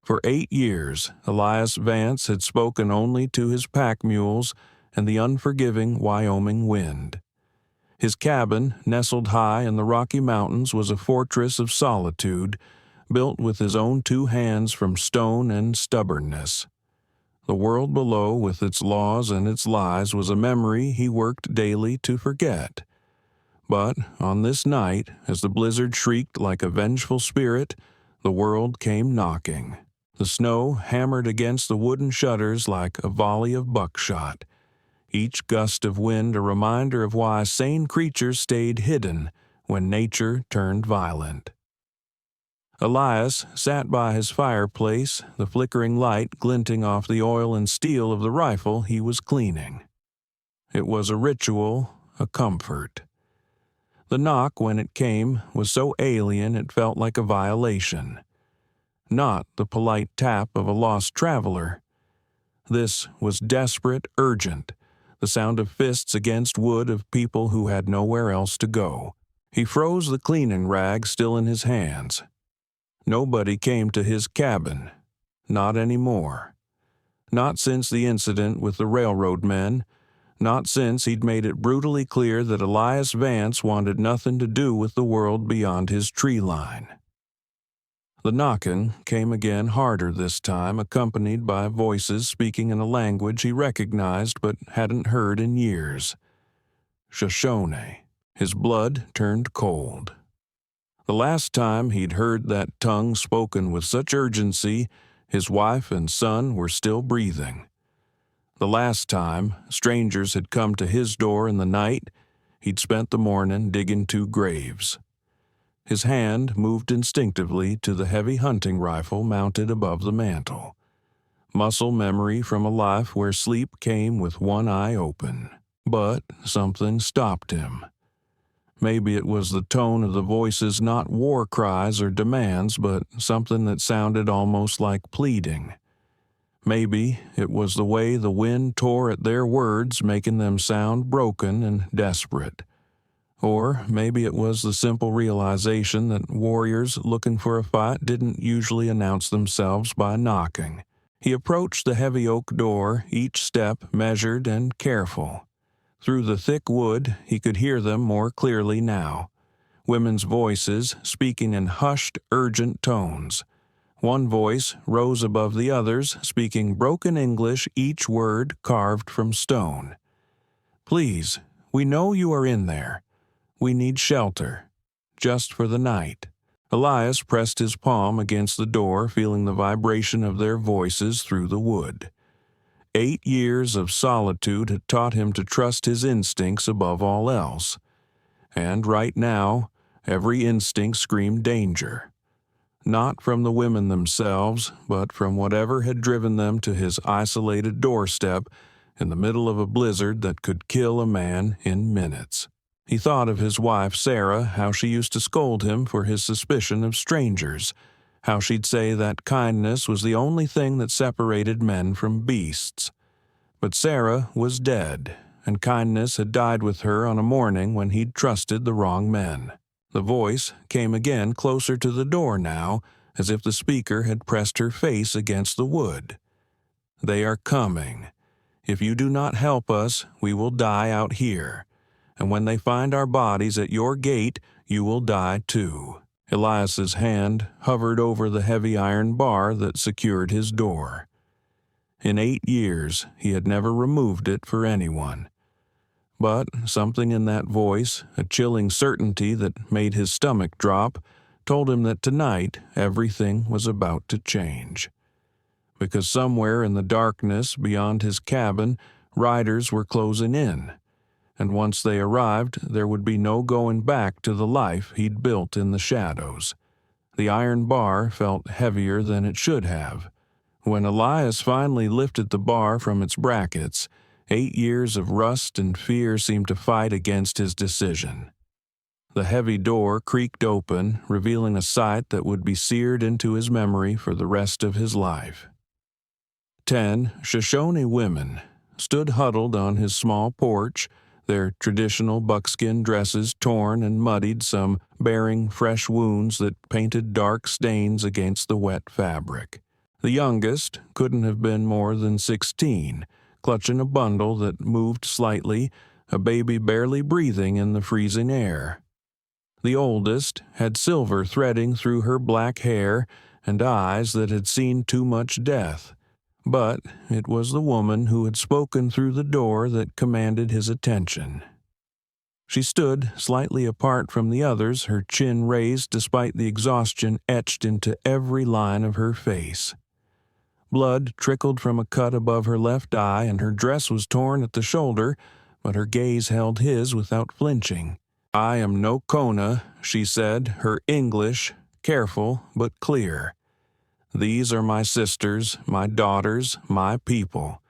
For 8 years, Elias Vance had spoken only to his pack mules and the unforgiving Wyoming wind. His cabin, nestled high in the Rocky Mountains, was a fortress of solitude, built with his own 2 hands from stone and stubbornness. The world below, with its laws and its lies, was a memory he worked daily to forget. But on this night, as the blizzard shrieked like a vengeful spirit, the world came knocking. The snow hammered against the wooden shutters like a volley of buckshot, each gust of wind a reminder of why sane creatures stayed hidden when nature turned violent. Elias sat by his fireplace, the flickering light glinting off the oil and steel of the rifle he was cleaning. It was a ritual, a comfort. The knock, when it came, was so alien it felt like a violation. Not the polite tap of a lost traveler. This was desperate, urgent, the sound of fists against wood of people who had nowhere else to go. He froze the cleaning rag still in his hands. Nobody came to his cabin. Not anymore. Not since the incident with the railroad men. Not since he'd made it brutally clear that Elias Vance wanted nothing to do with the world beyond his tree line. The knocking came again, harder this time, accompanied by voices speaking in a language he recognized but hadn't heard in years. Shoshone. His blood turned cold. The last time he'd heard that tongue spoken with such urgency, his wife and son were still breathing. The last time strangers had come to his door in the night, he'd spent the morning digging 2 graves. His hand moved instinctively to the heavy hunting rifle mounted above the mantel. Muscle memory from a life where sleep came with one eye open. But something stopped him. Maybe it was the tone of the voices, not war cries or demands, but something that sounded almost like pleading. Maybe it was the way the wind tore at their words, making them sound broken and desperate. Or maybe it was the simple realization that warriors looking for a fight didn't usually announce themselves by knocking. He approached the heavy oak door, each step measured and careful. Through the thick wood, he could hear them more clearly now. Women's voices speaking in hushed, urgent tones. One voice rose above the others, speaking broken English, each word carved from stone. "Please, we know you are in there. We need shelter. Just for the night." Elias pressed his palm against the door, feeling the vibration of their voices through the wood. 8 years of solitude had taught him to trust his instincts above all else. And right now, every instinct screamed danger. Not from the women themselves, but from whatever had driven them to his isolated doorstep in the middle of a blizzard that could kill a man in minutes. He thought of his wife, Sarah, how she used to scold him for his suspicion of strangers, how she'd say that kindness was the only thing that separated men from beasts. But Sarah was dead, and kindness had died with her on a morning when he'd trusted the wrong men. The voice came again closer to the door now, as if the speaker had pressed her face against the wood. "They are coming. If you do not help us, we will die out here. And when they find our bodies at your gate, you will die too." Elias's hand hovered over the heavy iron bar that secured his door. In 8 years, he had never removed it for anyone. But something in that voice, a chilling certainty that made his stomach drop, told him that tonight everything was about to change. Because somewhere in the darkness beyond his cabin, riders were closing in. And once they arrived, there would be no going back to the life he'd built in the shadows. The iron bar felt heavier than it should have. When Elias finally lifted the bar from its brackets, 8 years of rust and fear seemed to fight against his decision. The heavy door creaked open, revealing a sight that would be seared into his memory for the rest of his life. 10 Shoshone women stood huddled on his small porch, their traditional buckskin dresses torn and muddied, some bearing fresh wounds that painted dark stains against the wet fabric. The youngest couldn't have been more than 16, clutching a bundle that moved slightly, a baby barely breathing in the freezing air. The oldest had silver threading through her black hair and eyes that had seen too much death, but it was the woman who had spoken through the door that commanded his attention. She stood slightly apart from the others, her chin raised despite the exhaustion etched into every line of her face. Blood trickled from a cut above her left eye, and her dress was torn at the shoulder, but her gaze held his without flinching. "I am no Kona," she said, her English careful but clear. "These are my sisters, my daughters, my people.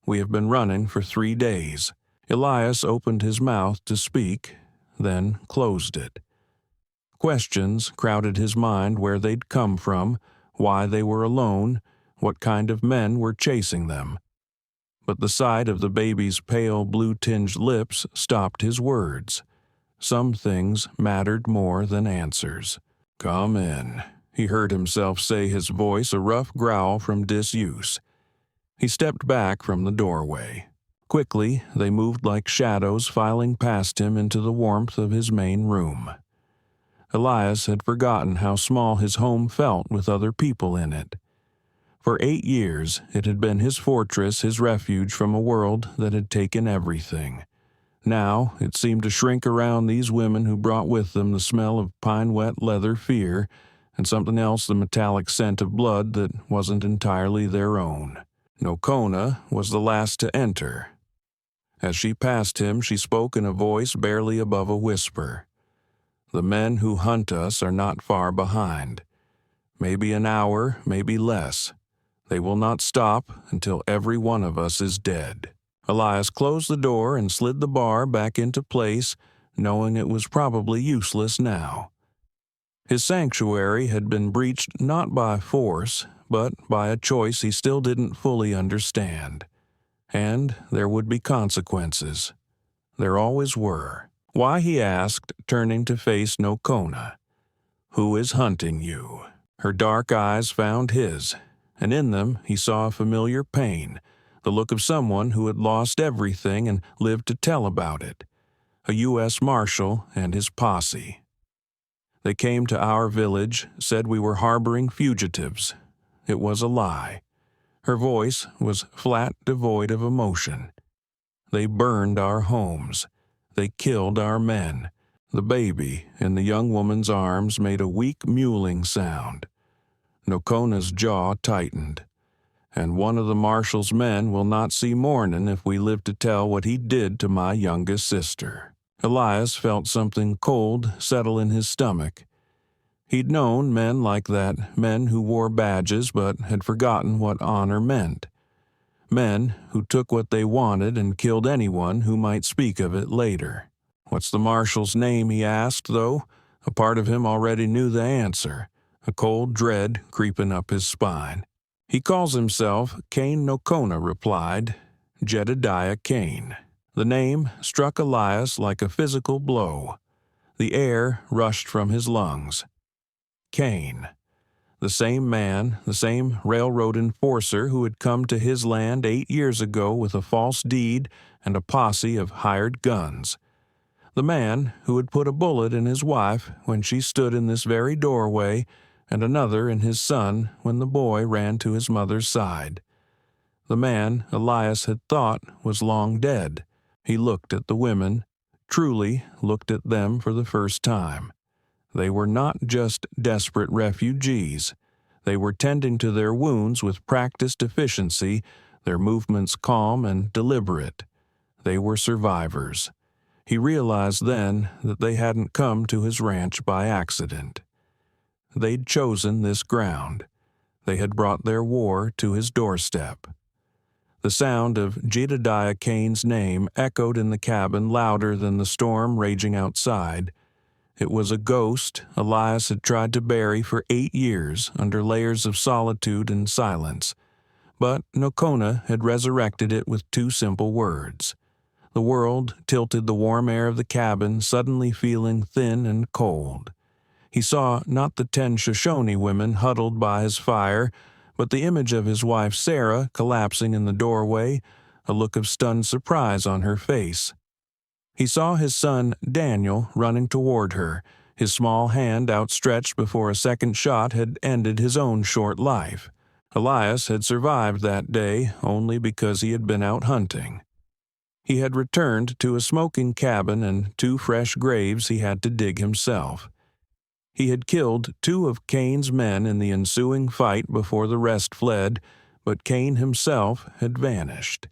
We have been running for 3 days. Elias opened his mouth to speak, then closed it. Questions crowded his mind: where they'd come from, why they were alone, what kind of men were chasing them. But the sight of the baby's pale blue-tinged lips stopped his words. Some things mattered more than answers. "Come in," he heard himself say, his voice a rough growl from disuse. He stepped back from the doorway. Quickly, they moved like shadows, filing past him into the warmth of his main room. Elias had forgotten how small his home felt with other people in it. For 8 years, it had been his fortress, his refuge from a world that had taken everything. Now, it seemed to shrink around these women who brought with them the smell of pine-wet leather fear, and something else, the metallic scent of blood that wasn't entirely their own. Nokona was the last to enter. As she passed him, she spoke in a voice barely above a whisper. "The men who hunt us are not far behind. Maybe an hour, maybe less. They will not stop until every one of us is dead." Elias closed the door and slid the bar back into place, knowing it was probably useless now. His sanctuary had been breached not by force, but by a choice he still didn't fully understand. And there would be consequences. There always were. "Why?" he asked, turning to face Nokona. "Who is hunting you?" Her dark eyes found his, and in them he saw a familiar pain, the look of someone who had lost everything and lived to tell about it. A U.S. Marshal and his posse. "They came to our village, said we were harboring fugitives. It was a lie." Her voice was flat, devoid of emotion. "They burned our homes. They killed our men." The baby in the young woman's arms made a weak mewling sound. Nokona's jaw tightened. "And one of the marshal's men will not see morning if we live to tell what he did to my youngest sister." Elias felt something cold settle in his stomach. He'd known men like that, men who wore badges but had forgotten what honor meant. Men who took what they wanted and killed anyone who might speak of it later. "What's the marshal's name?" he asked, though a part of him already knew the answer, a cold dread creeping up his spine. "He calls himself Kane Nokona," replied. "Jedediah Kane." The name struck Elias like a physical blow. The air rushed from his lungs. Kane. The same man, the same railroad enforcer who had come to his land 8 years ago with a false deed and a posse of hired guns. The man who had put a bullet in his wife when she stood in this very doorway, and another in his son when the boy ran to his mother's side. The man Elias had thought was long dead. He looked at the women, truly looked at them for the first time. They were not just desperate refugees. They were tending to their wounds with practiced efficiency, their movements calm and deliberate. They were survivors. He realized then that they hadn't come to his ranch by accident. They'd chosen this ground. They had brought their war to his doorstep. The sound of Jedediah Kane's name echoed in the cabin louder than the storm raging outside. It was a ghost Elias had tried to bury for 8 years under layers of solitude and silence. But Nokona had resurrected it with 2 simple words. The world tilted the warm air of the cabin, suddenly feeling thin and cold. He saw not the 10 Shoshone women huddled by his fire, but the image of his wife Sarah collapsing in the doorway, a look of stunned surprise on her face. He saw his son Daniel running toward her, his small hand outstretched before a second shot had ended his own short life. Elias had survived that day only because he had been out hunting. He had returned to a smoking cabin and 2 fresh graves he had to dig himself. He had killed 2 of Cain's men in the ensuing fight before the rest fled, but Cain himself had vanished.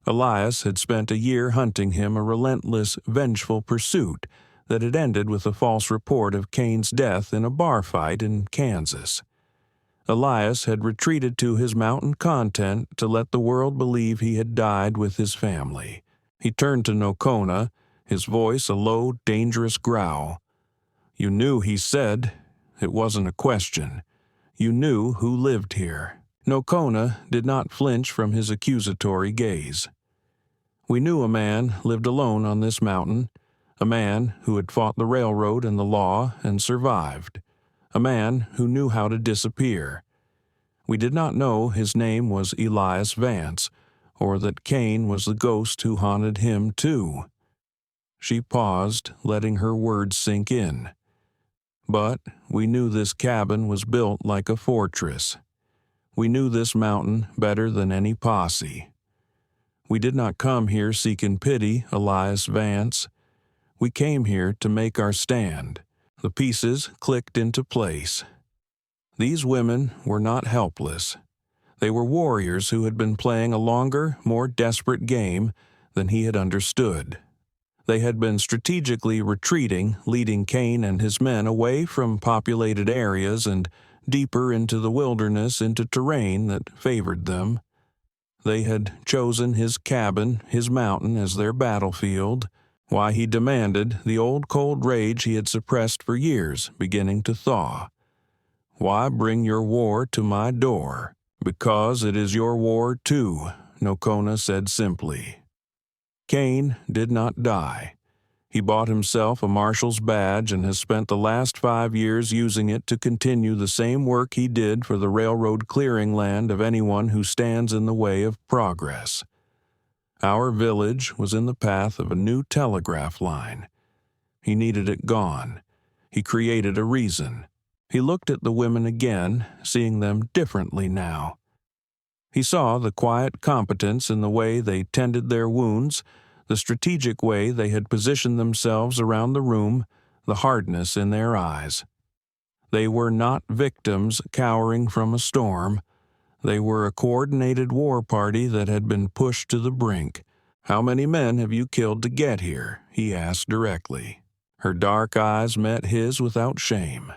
Elias had spent a year hunting him a relentless, vengeful pursuit that had ended with a false report of Cain's death in a bar fight in Kansas. Elias had retreated to his mountain content to let the world believe he had died with his family. He turned to Nokona, his voice a low, dangerous growl. "You knew," he said. It wasn't a question. "You knew who lived here." Nokona did not flinch from his accusatory gaze. "We knew a man lived alone on this mountain, a man who had fought the railroad and the law and survived, a man who knew how to disappear. We did not know his name was Elias Vance, or that Cain was the ghost who haunted him too." She paused, letting her words sink in. "But we knew this cabin was built like a fortress. We knew this mountain better than any posse. We did not come here seeking pity, Elias Vance. We came here to make our stand." The pieces clicked into place. These women were not helpless. They were warriors who had been playing a longer, more desperate game than he had understood. They had been strategically retreating, leading Cain and his men away from populated areas and deeper into the wilderness, into terrain that favored them. They had chosen his cabin, his mountain, as their battlefield. Why, he demanded, the old cold rage he had suppressed for years beginning to thaw. "Why bring your war to my door?" "Because it is your war too," Nokona said simply. Cain did not die. He bought himself a marshal's badge and has spent the last 5 years using it to continue the same work he did for the railroad clearing land of anyone who stands in the way of progress. Our village was in the path of a new telegraph line. He needed it gone. He created a reason. He looked at the women again, seeing them differently now. He saw the quiet competence in the way they tended their wounds, the strategic way they had positioned themselves around the room, the hardness in their eyes. They were not victims cowering from a storm. They were a coordinated war party that had been pushed to the brink. "How many men have you killed to get here?" he asked directly. Her dark eyes met his without shame.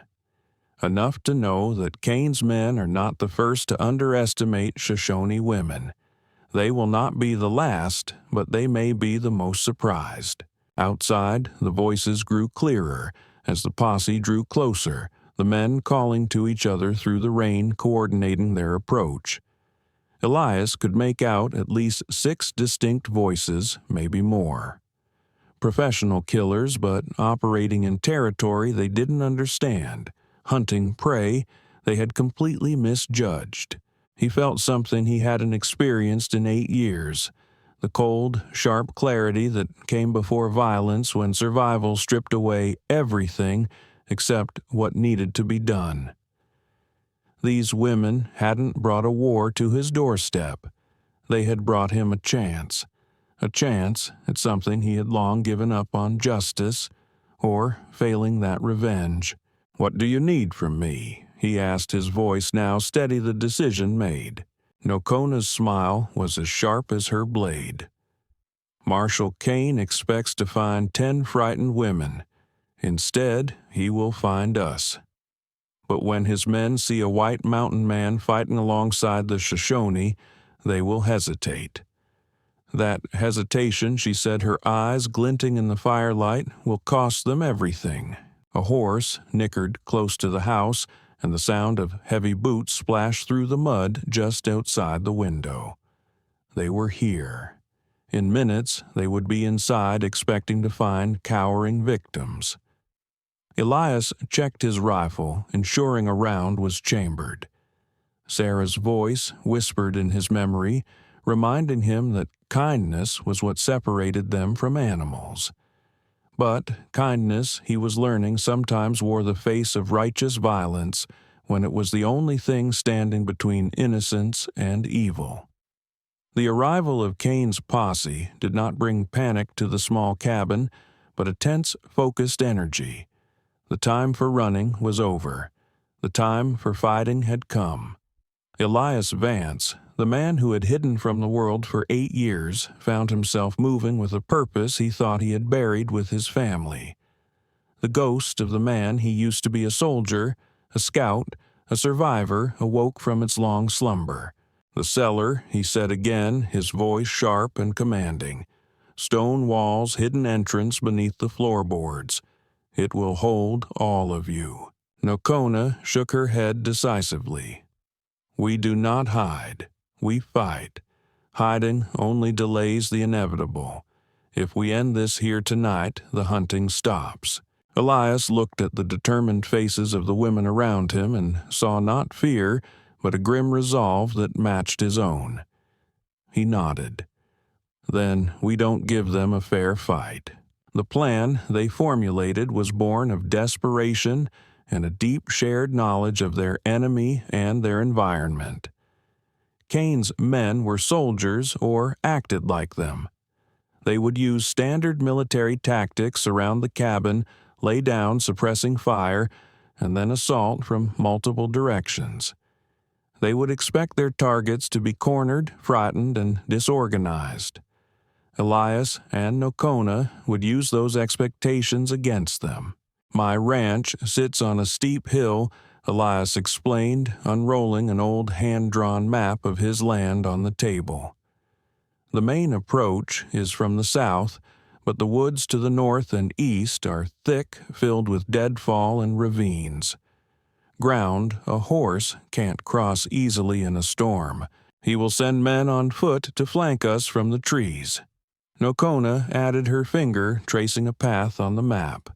"Enough to know that Cain's men are not the first to underestimate Shoshone women. They will not be the last, but they may be the most surprised." Outside, the voices grew clearer as the posse drew closer, the men calling to each other through the rain, coordinating their approach. Elias could make out at least 6 distinct voices, maybe more. Professional killers, but operating in territory they didn't understand, hunting prey they had completely misjudged. He felt something he hadn't experienced in 8 years, the cold, sharp clarity that came before violence when survival stripped away everything except what needed to be done. These women hadn't brought a war to his doorstep. They had brought him a chance at something he had long given up on, justice, or, failing that, revenge. "What do you need from me?" he asked, his voice now steady, the decision made. Nokona's smile was as sharp as her blade. "Marshal Cain expects to find 10 frightened women. Instead, he will find us. But when his men see a white mountain man fighting alongside the Shoshone, they will hesitate. That hesitation," she said, her eyes glinting in the firelight, "will cost them everything." A horse nickered close to the house, and the sound of heavy boots splashed through the mud just outside the window. They were here. In minutes, they would be inside, expecting to find cowering victims. Elias checked his rifle, ensuring a round was chambered. Sarah's voice whispered in his memory, reminding him that kindness was what separated them from animals. But kindness, he was learning, sometimes wore the face of righteous violence when it was the only thing standing between innocence and evil. The arrival of Kane's posse did not bring panic to the small cabin, but a tense, focused energy. The time for running was over. The time for fighting had come. Elias Vance, the man who had hidden from the world for 8 years, found himself moving with a purpose he thought he had buried with his family. The ghost of the man he used to be a soldier, a scout, a survivor, awoke from its long slumber. The cellar, he said again, his voice sharp and commanding. Stone walls, hidden entrance beneath the floorboards. It will hold all of you. Nokona shook her head decisively. We do not hide. We fight. Hiding only delays the inevitable. If we end this here tonight, the hunting stops. Elias looked at the determined faces of the women around him and saw not fear, but a grim resolve that matched his own. He nodded. Then we don't give them a fair fight. The plan they formulated was born of desperation and a deep shared knowledge of their enemy and their environment. Kane's men were soldiers or acted like them. They would use standard military tactics around the cabin, lay down suppressing fire, and then assault from multiple directions. They would expect their targets to be cornered, frightened, and disorganized. Elias and Nokona would use those expectations against them. My ranch sits on a steep hill, Elias explained, unrolling an old hand-drawn map of his land on the table. The main approach is from the south, but the woods to the north and east are thick, filled with deadfall and ravines. Ground a horse can't cross easily in a storm. He will send men on foot to flank us from the trees. Nokona added her finger, tracing a path on the map,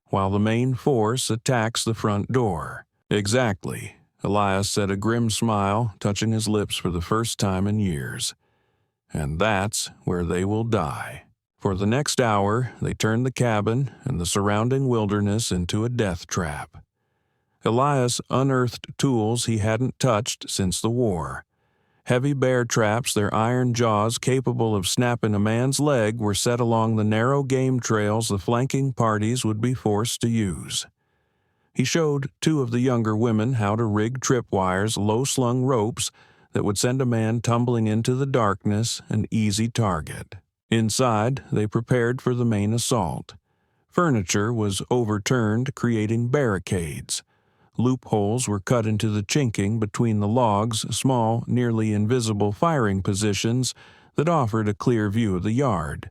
while the main force attacks the front door. Exactly, Elias said, a grim smile touching his lips for the first time in years. And that's where they will die. For the next hour, they turned the cabin and the surrounding wilderness into a death trap. Elias unearthed tools he hadn't touched since the war. Heavy bear traps, their iron jaws capable of snapping a man's leg, were set along the narrow game trails the flanking parties would be forced to use. He showed 2 of the younger women how to rig tripwires, low-slung ropes that would send a man tumbling into the darkness, an easy target. Inside, they prepared for the main assault. Furniture was overturned, creating barricades. Loopholes were cut into the chinking between the logs, small, nearly invisible firing positions that offered a clear view of the yard.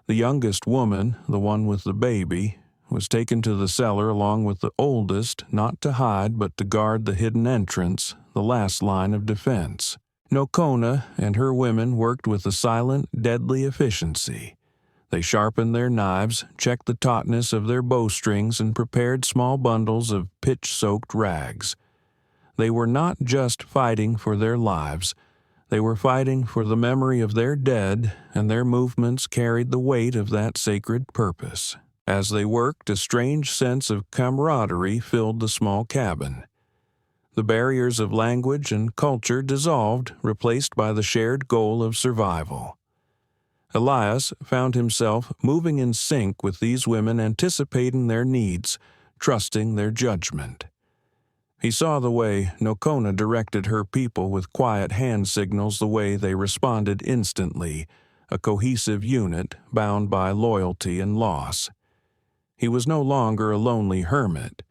The youngest woman, the one with the baby, was taken to the cellar along with the oldest, not to hide but to guard the hidden entrance, the last line of defense. Nokona and her women worked with a silent, deadly efficiency. They sharpened their knives, checked the tautness of their bowstrings, and prepared small bundles of pitch-soaked rags. They were not just fighting for their lives. They were fighting for the memory of their dead, and their movements carried the weight of that sacred purpose. As they worked, a strange sense of camaraderie filled the small cabin. The barriers of language and culture dissolved, replaced by the shared goal of survival. Elias found himself moving in sync with these women, anticipating their needs, trusting their judgment. He saw the way Nokona directed her people with quiet hand signals, the way they responded instantly, a cohesive unit bound by loyalty and loss. He was no longer a lonely hermit.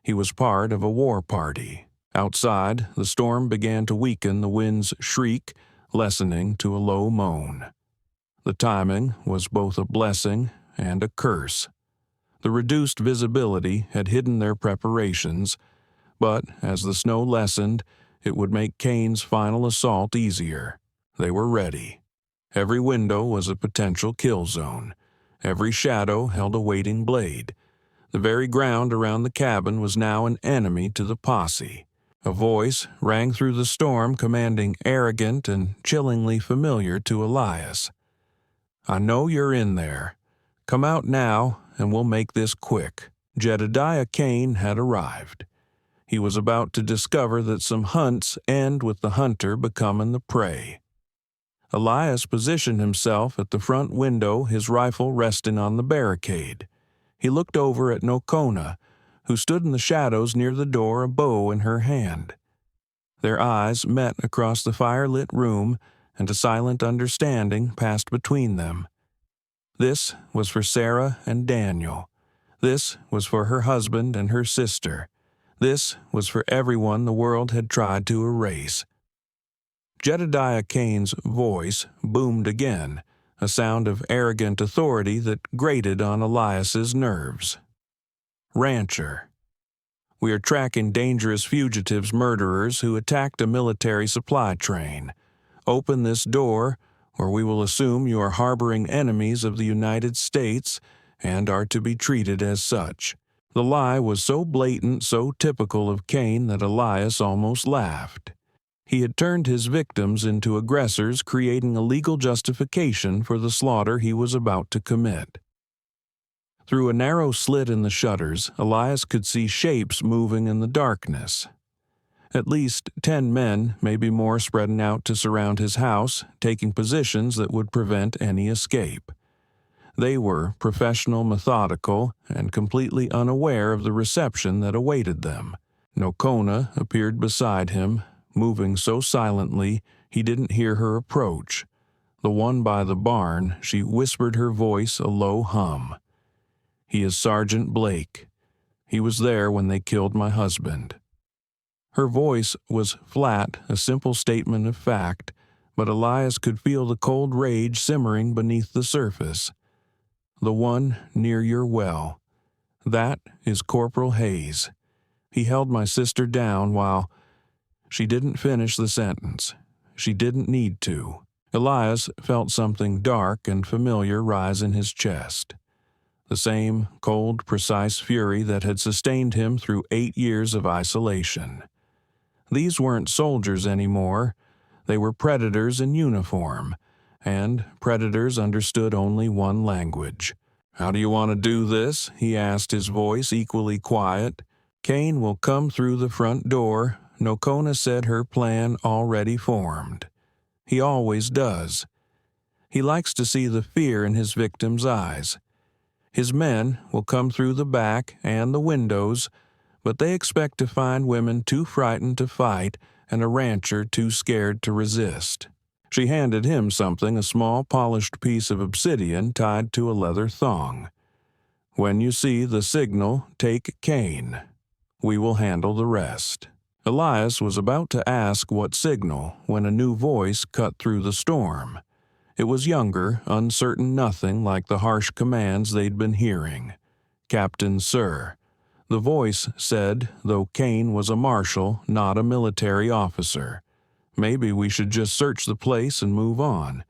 He was part of a war party. Outside, the storm began to weaken, the wind's shriek lessening to a low moan. The timing was both a blessing and a curse. The reduced visibility had hidden their preparations, but as the snow lessened, it would make Kane's final assault easier. They were ready. Every window was a potential kill zone. Every shadow held a waiting blade. The very ground around the cabin was now an enemy to the posse. A voice rang through the storm, commanding, arrogant and chillingly familiar to Elias. "I know you're in there. Come out now, and we'll make this quick." Jedediah Kane had arrived. He was about to discover that some hunts end with the hunter becoming the prey. Elias positioned himself at the front window, his rifle resting on the barricade. He looked over at Nokona, who stood in the shadows near the door, a bow in her hand. Their eyes met across the fire-lit room, and a silent understanding passed between them. This was for Sarah and Daniel. This was for her husband and her sister. This was for everyone the world had tried to erase. Jedediah Kane's voice boomed again, a sound of arrogant authority that grated on Elias's nerves. "Rancher, we are tracking dangerous fugitives, murderers who attacked a military supply train. Open this door, or we will assume you are harboring enemies of the United States and are to be treated as such." The lie was so blatant, so typical of Kane, that Elias almost laughed. He had turned his victims into aggressors, creating a legal justification for the slaughter he was about to commit. Through a narrow slit in the shutters, Elias could see shapes moving in the darkness. At least 10 men, maybe more, spreading out to surround his house, taking positions that would prevent any escape. They were professional, methodical, and completely unaware of the reception that awaited them. Nokona appeared beside him, moving so silently he didn't hear her approach. The one by the barn, she whispered, her voice a low hum. "He is Sergeant Blake. He was there when they killed my husband." Her voice was flat, a simple statement of fact, but Elias could feel the cold rage simmering beneath the surface. "The one near your well. That is Corporal Hayes. He held my sister down while—" She didn't finish the sentence. She didn't need to. Elias felt something dark and familiar rise in his chest. The same cold, precise fury that had sustained him through 8 years of isolation. These weren't soldiers anymore. They were predators in uniform, and predators understood only one language. "How do you want to do this?" he asked, his voice equally quiet. "Kane will come through the front door." Nokona said, her plan already formed. He always does. He likes to see the fear in his victims' eyes. His men will come through the back and the windows, but they expect to find women too frightened to fight and a rancher too scared to resist. She handed him something, a small polished piece of obsidian tied to a leather thong. "When you see the signal, take Kane. We will handle the rest." Elias was about to ask what signal when a new voice cut through the storm. It was younger, uncertain, nothing like the harsh commands they'd been hearing. "Captain, sir." The voice said, though Kane was a marshal, not a military officer. Maybe we should just search the place and move on.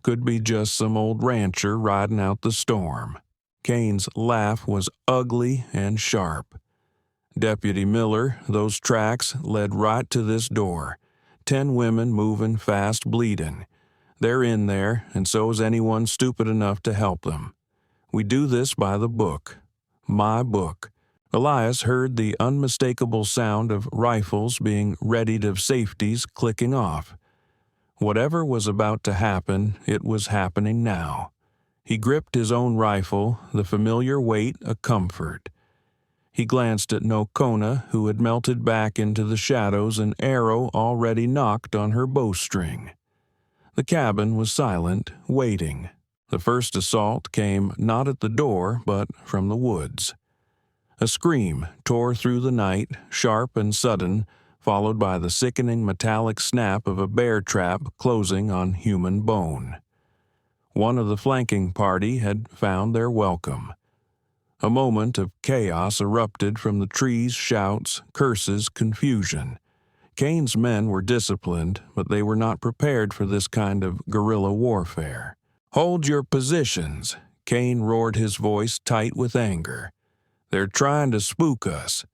Could be just some old rancher riding out the storm. Kane's laugh was ugly and sharp. "Deputy Miller, those tracks led right to this door. 10 women moving fast, bleeding. They're in there, and so is anyone stupid enough to help them. We do this by the book. My book." Elias heard the unmistakable sound of rifles being readied, of safeties clicking off. Whatever was about to happen, it was happening now. He gripped his own rifle, the familiar weight a comfort. He glanced at Nokona, who had melted back into the shadows, an arrow already knocked on her bowstring. The cabin was silent, waiting. The first assault came not at the door, but from the woods. A scream tore through the night, sharp and sudden, followed by the sickening metallic snap of a bear trap closing on human bone. One of the flanking party had found their welcome. A moment of chaos erupted from the trees, shouts, curses, confusion. Kane's men were disciplined, but they were not prepared for this kind of guerrilla warfare. "Hold your positions!" Kane roared, his voice tight with anger. "They're trying to spook us.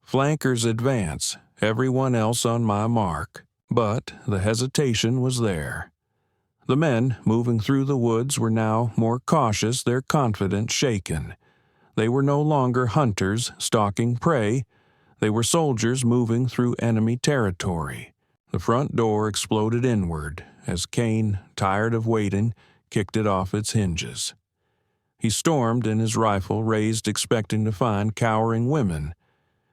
Flankers advance. everyone else on my mark. But the hesitation was there. The men moving through the woods were now more cautious, their confidence shaken. They were no longer hunters stalking prey. They were soldiers moving through enemy territory. The front door exploded inward as Kane, tired of waiting, kicked it off its hinges. He stormed in his rifle raised, expecting to find cowering women.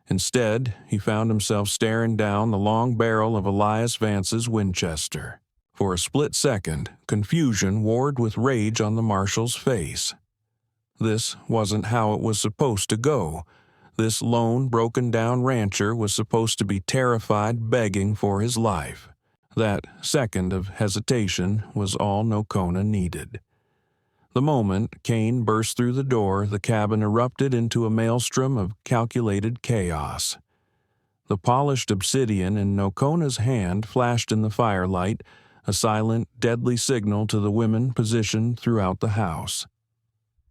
Instead, he found himself staring down the long barrel of Elias Vance's Winchester. For a split second, confusion warred with rage on the marshal's face. This wasn't how it was supposed to go. This lone, broken-down rancher was supposed to be terrified, begging for his life. That second of hesitation was all Nocona needed. The moment Kane burst through the door, the cabin erupted into a maelstrom of calculated chaos. The polished obsidian in Nocona's hand flashed in the firelight, a silent, deadly signal to the women positioned throughout the house.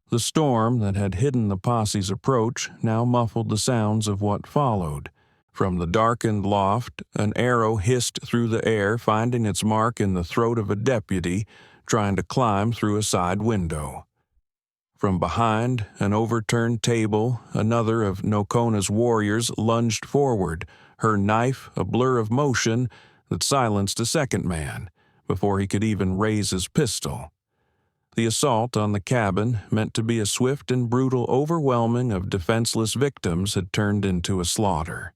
The storm that had hidden the posse's approach now muffled the sounds of what followed. From the darkened loft, an arrow hissed through the air, finding its mark in the throat of a deputy trying to climb through a side window. From behind an overturned table, another of Nocona's warriors lunged forward, her knife a blur of motion that silenced a second man before he could even raise his pistol. The assault on the cabin, meant to be a swift and brutal overwhelming of defenseless victims, had turned into a slaughter.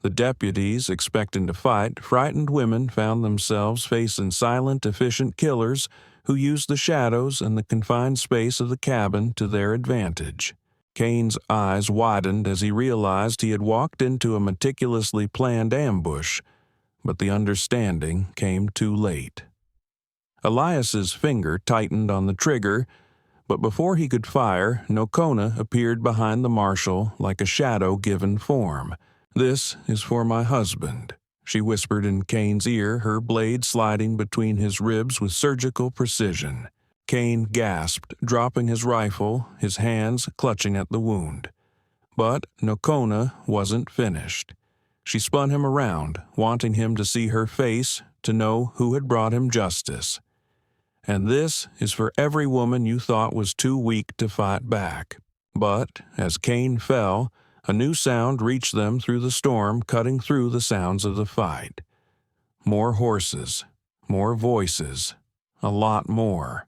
The deputies, expecting to fight, frightened women found themselves facing silent, efficient killers who used the shadows and the confined space of the cabin to their advantage. Kane's eyes widened as he realized he had walked into a meticulously planned ambush, but the understanding came too late. Elias's finger tightened on the trigger, but before he could fire, Nocona appeared behind the marshal like a shadow given form. "This is for my husband," she whispered in Kane's ear, her blade sliding between his ribs with surgical precision. Kane gasped, dropping his rifle, his hands clutching at the wound. But Nocona wasn't finished. She spun him around, wanting him to see her face, to know who had brought him justice. "And this is for every woman you thought was too weak to fight back." But as Kane fell, a new sound reached them through the storm, cutting through the sounds of the fight. More horses, more voices, a lot more.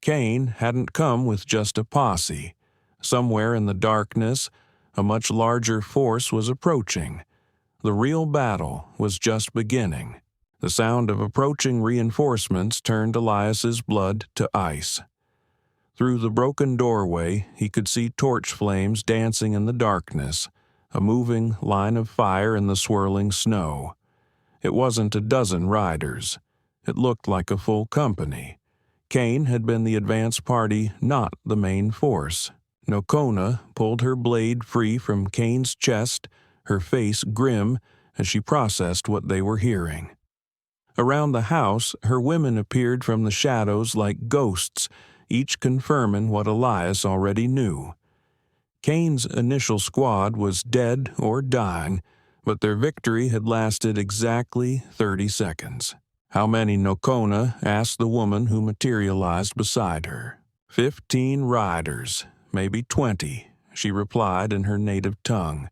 Kane hadn't come with just a posse. Somewhere in the darkness, a much larger force was approaching. The real battle was just beginning. The sound of approaching reinforcements turned Elias's blood to ice. Through the broken doorway, he could see torch flames dancing in the darkness, a moving line of fire in the swirling snow. It wasn't a dozen riders. It looked like a full company. Kane had been the advance party, not the main force. Nocona pulled her blade free from Kane's chest, her face grim as she processed what they were hearing. Around the house, her women appeared from the shadows like ghosts, each confirming what Elias already knew. Kane's initial squad was dead or dying, but their victory had lasted exactly 30 seconds. "How many, Nocona?" asked the woman who materialized beside her. 15 riders, maybe 20, she replied in her native tongue.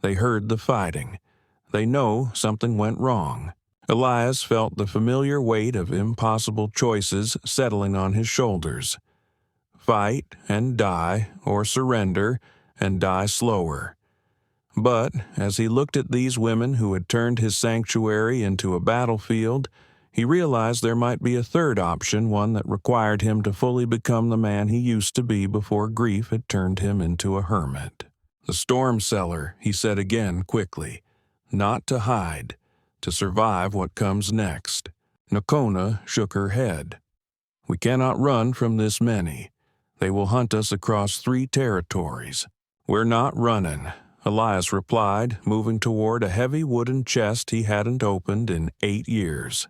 They heard the fighting. They know something went wrong. Elias felt the familiar weight of impossible choices settling on his shoulders. Fight and die, or surrender and die slower. But as he looked at these women who had turned his sanctuary into a battlefield, he realized there might be a third option, one that required him to fully become the man he used to be before grief had turned him into a hermit. "The storm cellar," he said again quickly. "Not to hide. To survive what comes next." Nocona shook her head. "We cannot run from this many. They will hunt us across 3 territories." "We're not running," Elias replied, moving toward a heavy wooden chest he hadn't opened in 8 years.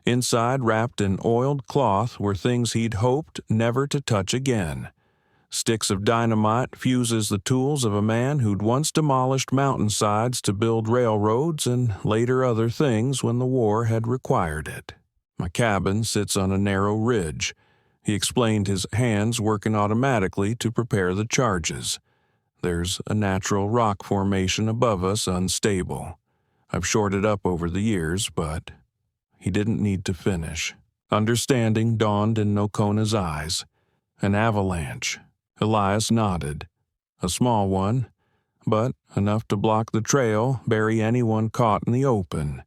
Inside, wrapped in oiled cloth, were things he'd hoped never to touch again. Sticks of dynamite fuses the tools of a man who'd once demolished mountainsides to build railroads and later other things when the war had required it. My cabin sits on a narrow ridge. He explained, his hands working automatically to prepare the charges. There's a natural rock formation above us, unstable. I've shored it up over the years, but he didn't need to finish. Understanding dawned in Nokona's eyes. An avalanche. Elias nodded. A small one, but enough to block the trail, bury anyone caught in the open.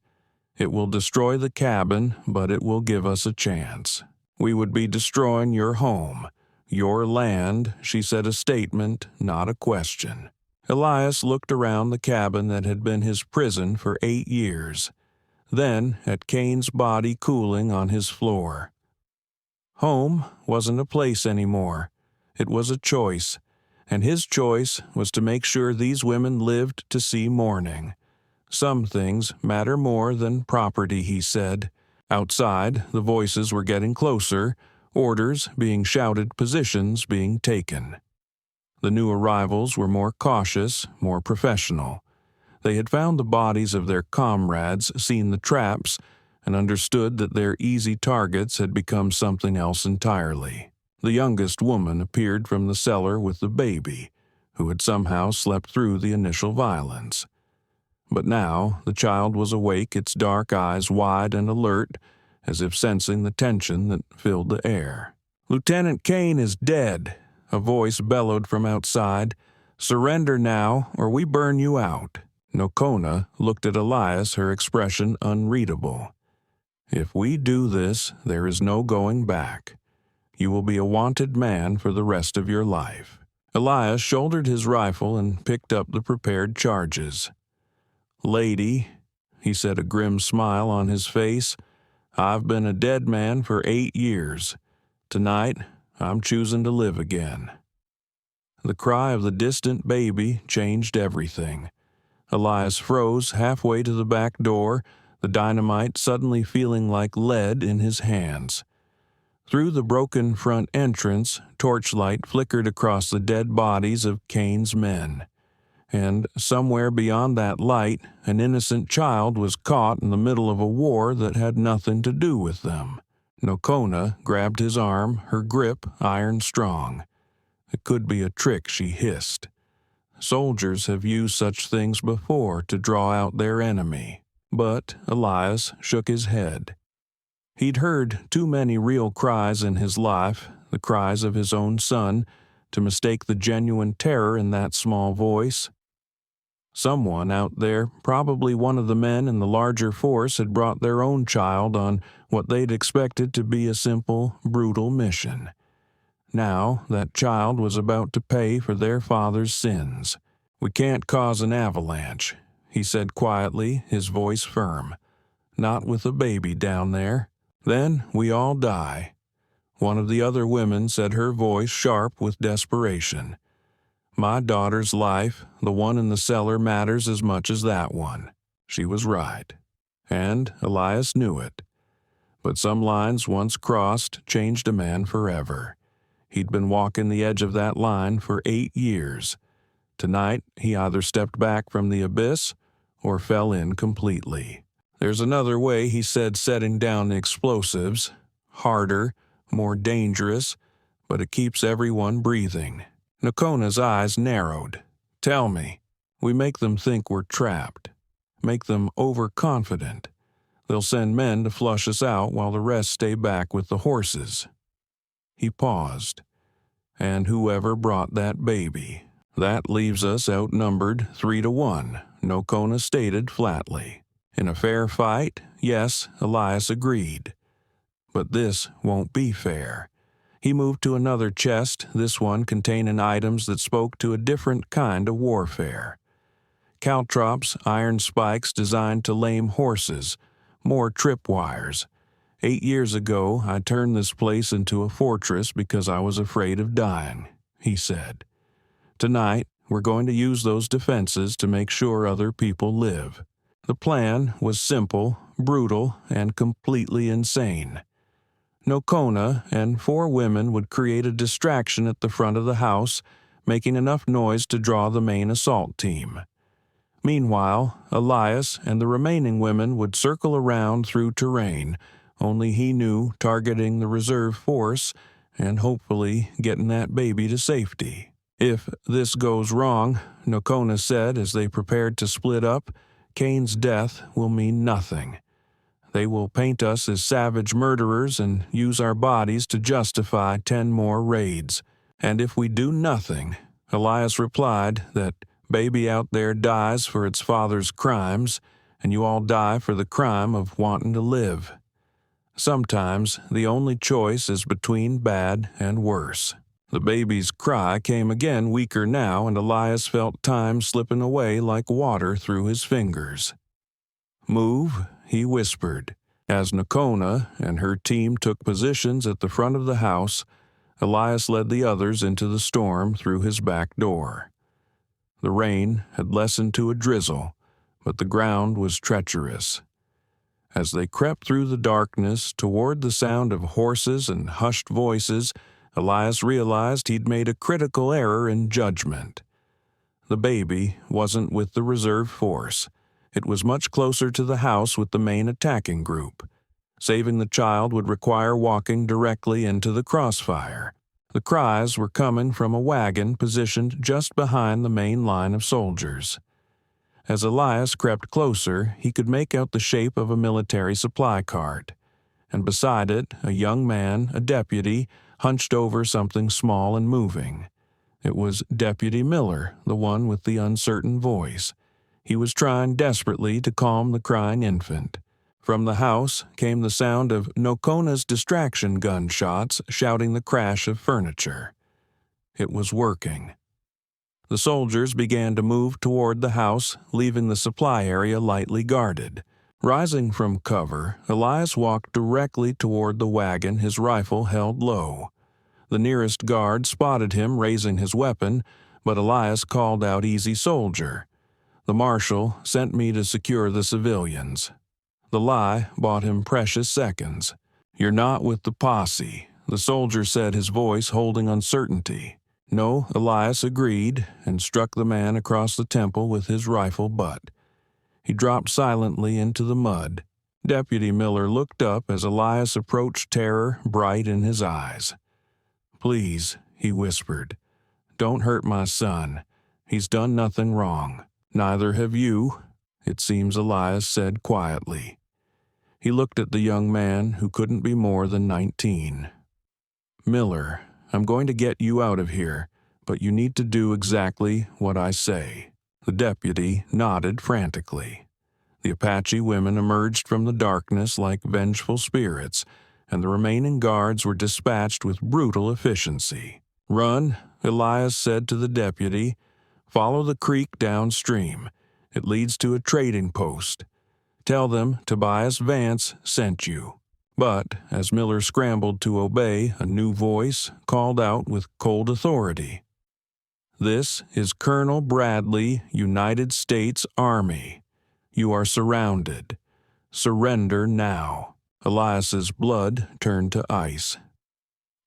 It will destroy the cabin, but it will give us a chance. We would be destroying your home, your land, she said, a statement, not a question. Elias looked around the cabin that had been his prison for 8 years, then at Kane's body cooling on his floor. Home wasn't a place anymore. It was a choice, and his choice was to make sure these women lived to see morning. Some things matter more than property, he said. Outside, the voices were getting closer, orders being shouted, positions being taken. The new arrivals were more cautious, more professional. They had found the bodies of their comrades, seen the traps, and understood that their easy targets had become something else entirely. The youngest woman appeared from the cellar with the baby, who had somehow slept through the initial violence. But now the child was awake, its dark eyes wide and alert, as if sensing the tension that filled the air. "Lieutenant Kane is dead," a voice bellowed from outside. "Surrender now, or we burn you out." Nokona looked at Elias, her expression unreadable. "If we do this, there is no going back. You will be a wanted man for the rest of your life." Elias shouldered his rifle and picked up the prepared charges. "Lady," he said, a grim smile on his face, "I've been a dead man for 8 years. Tonight, I'm choosing to live again." The cry of the distant baby changed everything. Elias froze halfway to the back door, the dynamite suddenly feeling like lead in his hands. Through the broken front entrance, torchlight flickered across the dead bodies of Kane's men. And somewhere beyond that light, an innocent child was caught in the middle of a war that had nothing to do with them. Nokona grabbed his arm, her grip iron strong. "It could be a trick," she hissed. "Soldiers have used such things before to draw out their enemy." But Elias shook his head. He'd heard too many real cries in his life, the cries of his own son, to mistake the genuine terror in that small voice. Someone out there, probably one of the men in the larger force, had brought their own child on what they'd expected to be a simple, brutal mission. Now that child was about to pay for their father's sins. "We can't cause an avalanche," he said quietly, his voice firm. "Not with a baby down there. Then we all die." One of the other women said, her voice sharp with desperation. "My daughter's life, the one in the cellar, matters as much as that one." She was right. And Elias knew it. But some lines once crossed changed a man forever. He'd been walking the edge of that line for 8 years. Tonight, he either stepped back from the abyss or fell in completely. "There's another way," he said, setting down the explosives. "Harder, more dangerous, but it keeps everyone breathing." Nokona's eyes narrowed. "Tell me." "We make them think we're trapped. Make them overconfident. They'll send men to flush us out while the rest stay back with the horses." He paused. "And whoever brought that baby. That leaves us outnumbered 3-1, Nokona stated flatly. In a fair fight, yes, Elias agreed. But this won't be fair. He moved to another chest, this one containing items that spoke to a different kind of warfare. Caltrops, iron spikes designed to lame horses, more tripwires. 8 years ago, I turned this place into a fortress because I was afraid of dying, he said. Tonight, we're going to use those defenses to make sure other people live. The plan was simple, brutal, and completely insane. Nokona and 4 women would create a distraction at the front of the house, making enough noise to draw the main assault team. Meanwhile, Elias and the remaining women would circle around through terrain, only he knew targeting the reserve force and hopefully getting that baby to safety. If this goes wrong, Nokona said as they prepared to split up, Cain's death will mean nothing. They will paint us as savage murderers and use our bodies to justify 10 more raids. And if we do nothing, Elias replied that baby out there dies for its father's crimes, and you all die for the crime of wanting to live. Sometimes the only choice is between bad and worse. The baby's cry came again, weaker now, and Elias felt time slipping away like water through his fingers. "Move," he whispered. As Nokona and her team took positions at the front of the house, Elias led the others into the storm through his back door. The rain had lessened to a drizzle, but the ground was treacherous. As they crept through the darkness toward the sound of horses and hushed voices, Elias realized he'd made a critical error in judgment. The baby wasn't with the reserve force. It was much closer to the house with the main attacking group. Saving the child would require walking directly into the crossfire. The cries were coming from a wagon positioned just behind the main line of soldiers. As Elias crept closer, he could make out the shape of a military supply cart, and beside it, a young man, a deputy, hunched over something small and moving. It was Deputy Miller, the one with the uncertain voice. He was trying desperately to calm the crying infant. From the house came the sound of Nokona's distraction gunshots shouting the crash of furniture. It was working. The soldiers began to move toward the house, leaving the supply area lightly guarded. Rising from cover, Elias walked directly toward the wagon, his rifle held low. The nearest guard spotted him raising his weapon, but Elias called out, "Easy, soldier." The marshal sent me to secure the civilians. The lie bought him precious seconds. "You're not with the posse," the soldier said, his voice holding uncertainty. "No," Elias agreed and struck the man across the temple with his rifle butt. He dropped silently into the mud. Deputy Miller looked up as Elias approached, terror bright in his eyes. "Please," he whispered, "don't hurt my son. He's done nothing wrong." "Neither have you," it seems Elias said quietly. He looked at the young man who couldn't be more than 19. "Miller, I'm going to get you out of here, but you need to do exactly what I say." The deputy nodded frantically. The Apache women emerged from the darkness like vengeful spirits, and the remaining guards were dispatched with brutal efficiency. "Run," Elias said to the deputy. "Follow the creek downstream. It leads to a trading post. Tell them Tobias Vance sent you." But as Miller scrambled to obey, a new voice called out with cold authority. "This is Colonel Bradley, United States Army. You are surrounded. Surrender now." Elias's blood turned to ice.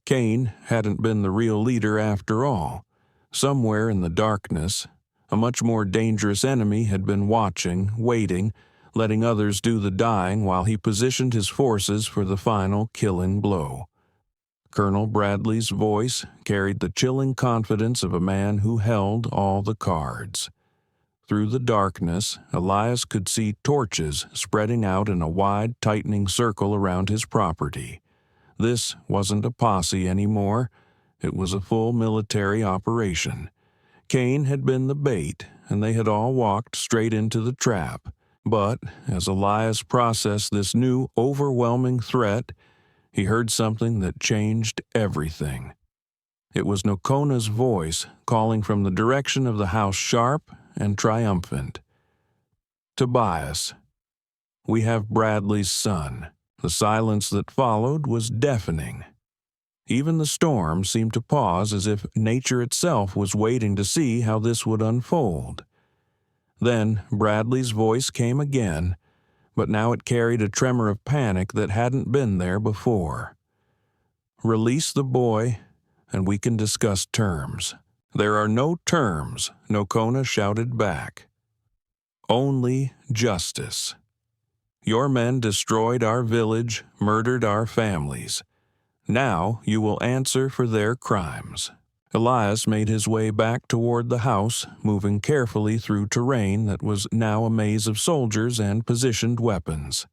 Cain hadn't been the real leader after all. Somewhere in the darkness, a much more dangerous enemy had been watching, waiting, letting others do the dying while he positioned his forces for the final killing blow. Colonel Bradley's voice carried the chilling confidence of a man who held all the cards. Through the darkness, Elias could see torches spreading out in a wide, tightening circle around his property. This wasn't a posse anymore. It was a full military operation. Cain had been the bait, and they had all walked straight into the trap. But as Elias processed this new, overwhelming threat, he heard something that changed everything. It was Nokona's voice calling from the direction of the house, sharp and triumphant. "Tobias, we have Bradley's son." The silence that followed was deafening. Even the storm seemed to pause, as if nature itself was waiting to see how this would unfold. Then Bradley's voice came again, but now it carried a tremor of panic that hadn't been there before. Release the boy, and we can discuss terms." "There are no terms," Nokona shouted back. "Only justice. Your men destroyed our village, murdered our families. Now you will answer for their crimes." Elias made his way back toward the house, moving carefully through terrain that was now a maze of soldiers and positioned weapons.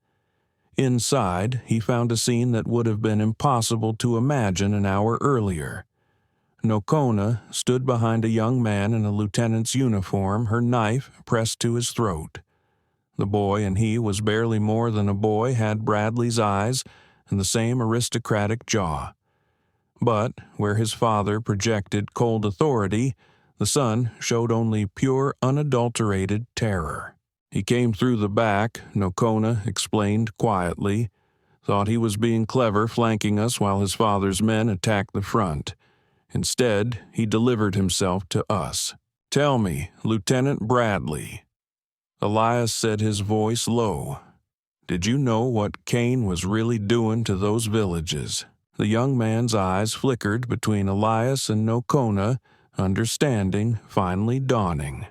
Inside, he found a scene that would have been impossible to imagine an hour earlier. Nokona stood behind a young man in a lieutenant's uniform, her knife pressed to his throat. The boy, and he was barely more than a boy, had Bradley's eyes and the same aristocratic jaw. But where his father projected cold authority, the son showed only pure, unadulterated terror. "He came through the back," Nokona explained quietly. "Thought he was being clever, flanking us while his father's men attacked the front. Instead, he delivered himself to us. Tell me, Lieutenant Bradley." Elias said, his voice low, "Did you know what Cain was really doing to those villages?" The young man's eyes flickered between Elias and Nokona, understanding finally dawning.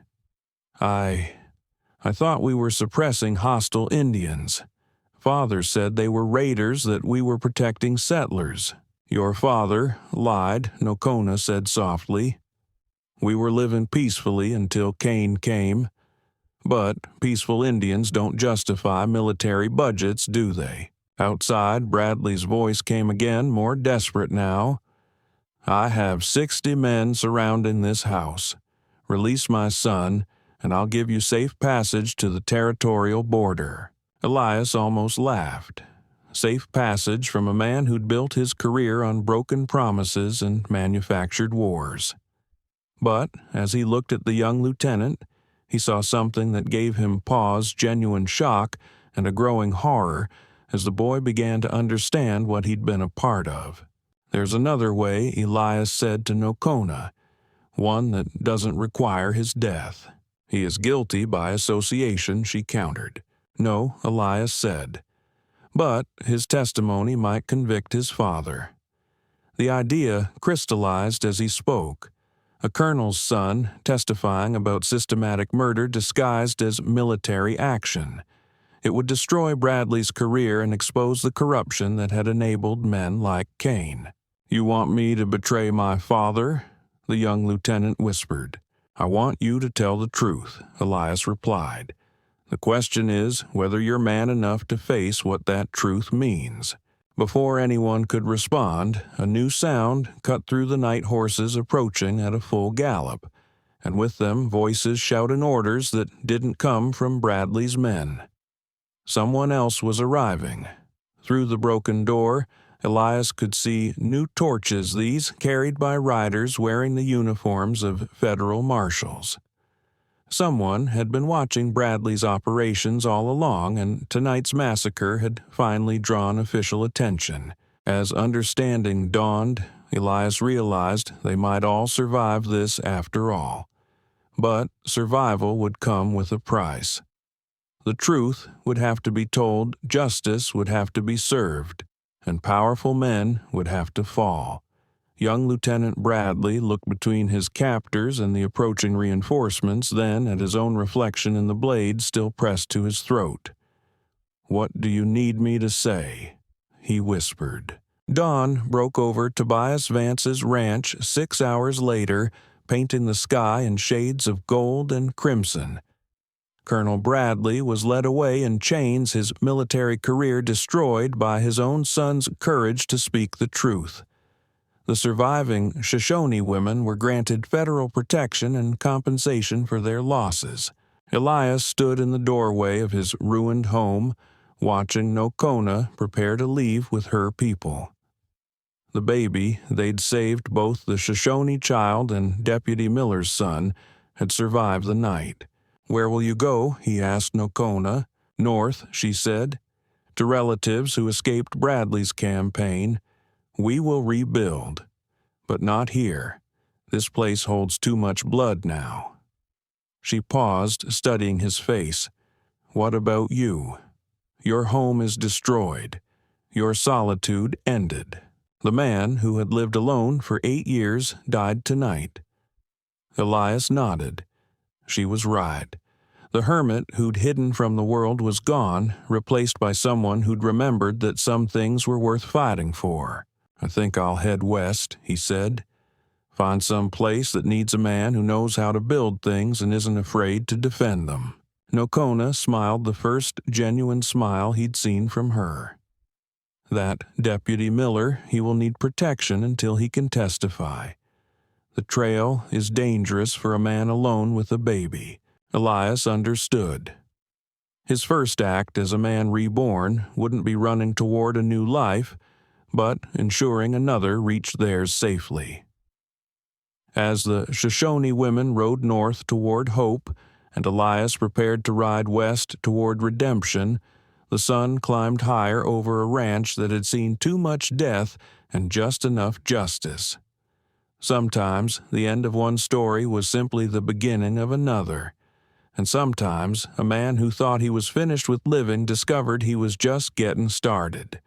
I thought we were suppressing hostile Indians. Father said they were raiders, that we were protecting settlers." "Your father lied," Nokona said softly. "We were living peacefully until Cain came. But peaceful Indians don't justify military budgets, do they?" Outside, Bradley's voice came again, more desperate now. "I have 60 men surrounding this house. Release my son, and I'll give you safe passage to the territorial border." Elias almost laughed. Safe passage from a man who'd built his career on broken promises and manufactured wars. But as he looked at the young lieutenant, he saw something that gave him pause, genuine shock, and a growing horror as the boy began to understand what he'd been a part of. "There's another way," Elias said to Nokona, "one that doesn't require his death." "He is guilty by association," she countered. "No," Elias said. "But his testimony might convict his father." The idea crystallized as he spoke. A colonel's son testifying about systematic murder disguised as military action. It would destroy Bradley's career and expose the corruption that had enabled men like Cain. "You want me to betray my father?" the young lieutenant whispered. "I want you to tell the truth," Elias replied. "The question is whether you're man enough to face what that truth means." Before anyone could respond, a new sound cut through the night horses approaching at a full gallop, and with them voices shouting orders that didn't come from Bradley's men. Someone else was arriving. Through the broken door, Elias could see new torches, these carried by riders wearing the uniforms of federal marshals. Someone had been watching Bradley's operations all along, and tonight's massacre had finally drawn official attention. As understanding dawned, Elias realized they might all survive this after all. But survival would come with a price. The truth would have to be told, justice would have to be served, and powerful men would have to fall. Young Lieutenant Bradley looked between his captors and the approaching reinforcements, then at his own reflection in the blade still pressed to his throat. "What do you need me to say?" he whispered. Dawn broke over Tobias Vance's ranch 6 hours later, painting the sky in shades of gold and crimson. Colonel Bradley was led away in chains, his military career destroyed by his own son's courage to speak the truth. The surviving Shoshone women were granted federal protection and compensation for their losses. Elias stood in the doorway of his ruined home, watching Nokona prepare to leave with her people. The baby they'd saved, both the Shoshone child and Deputy Miller's son, had survived the night. "Where will you go?" he asked Nokona. "North," she said. "To relatives who escaped Bradley's campaign. We will rebuild. But not here. This place holds too much blood now." She paused, studying his face. "What about you? Your home is destroyed. Your solitude ended." The man who had lived alone for 8 years died tonight. Elias nodded. She was right. The hermit who'd hidden from the world was gone, replaced by someone who'd remembered that some things were worth fighting for. "I think I'll head west," he said. "Find some place that needs a man who knows how to build things and isn't afraid to defend them." Nokona smiled the first genuine smile he'd seen from her. "That Deputy Miller, he will need protection until he can testify. The trail is dangerous for a man alone with a baby." Elias understood. His first act as a man reborn wouldn't be running toward a new life, but ensuring another reached theirs safely. As the Shoshone women rode north toward hope, and Elias prepared to ride west toward redemption, the sun climbed higher over a ranch that had seen too much death and just enough justice. Sometimes the end of one story was simply the beginning of another, and sometimes a man who thought he was finished with living discovered he was just getting started.